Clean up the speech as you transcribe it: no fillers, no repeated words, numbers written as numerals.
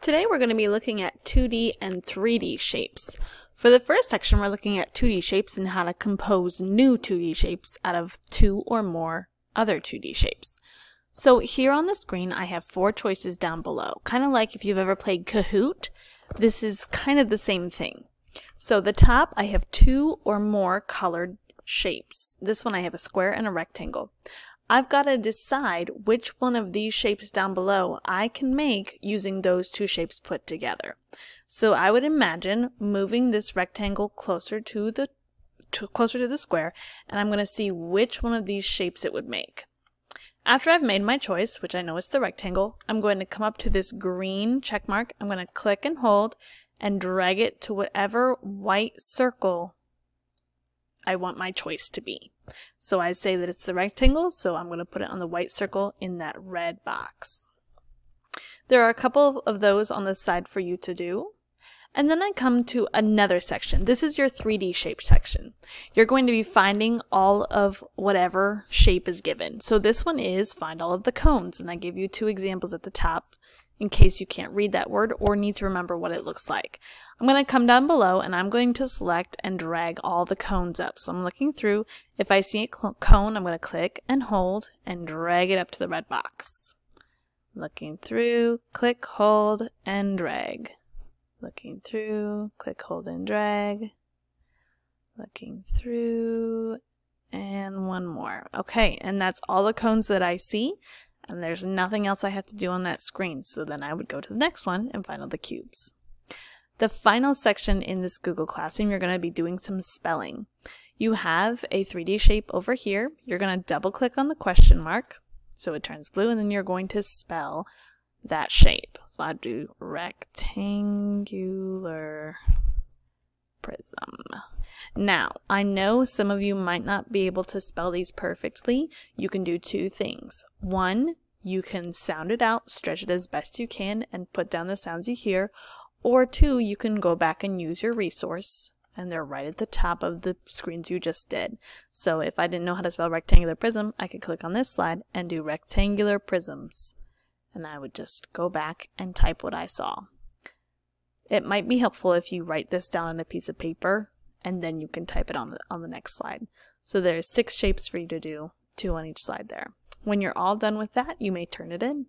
Today we're going to be looking at 2D and 3D shapes. For the first section, we're looking at 2D shapes and how to compose new 2D shapes out of two or more other 2D shapes. So here on the screen, I have 4 choices down below. Kind of like if you've ever played Kahoot, this is kind of the same thing. So the top, I have 2 or more colored shapes. This one I have a square and a rectangle. I've got to decide which one of these shapes down below I can make using those 2 shapes put together. So I would imagine moving this rectangle closer to the square, and I'm going to see which one of these shapes it would make. After I've made my choice, which I know is the rectangle, I'm going to come up to this green check mark. I'm going to click and hold and drag it to whatever white circle I want my choice to be. So I say that it's the rectangle, so I'm going to put it on the white circle in that red box. There are a couple of those on the side for you to do. And then I come to another section. This is your 3D shape section. You're going to be finding all of whatever shape is given. So this one is find all of the cones, and I give you 2 examples at the top in case you can't read that word or need to remember what it looks like. I'm going to come down below and I'm going to select and drag all the cones up. So I'm looking through. If I see a cone, I'm going to click and hold and drag it up to the red box. Looking through, click, hold, and drag. Looking through, click, hold, and drag. Looking through, and one more. Okay, and that's all the cones that I see. And there's nothing else I have to do on that screen. So then I would go to the next one and find all the cubes. The final section in this Google Classroom, you're going to be doing some spelling. You have a 3D shape over here. You're going to double click on the question mark so it turns blue, and then you're going to spell that shape. So I'll do rectangular prism. Now, I know some of you might not be able to spell these perfectly. You can do 2 things. One, you can sound it out, stretch it as best you can, and put down the sounds you hear. Or 2, you can go back and use your resource, and they're right at the top of the screens you just did. So if I didn't know how to spell rectangular prism, I could click on this slide and do rectangular prisms. And I would just go back and type what I saw. It might be helpful if you write this down on a piece of paper, and then you can type it on the next slide. So there's 6 shapes for you to do, 2 on each side there. When you're all done with that, you may turn it in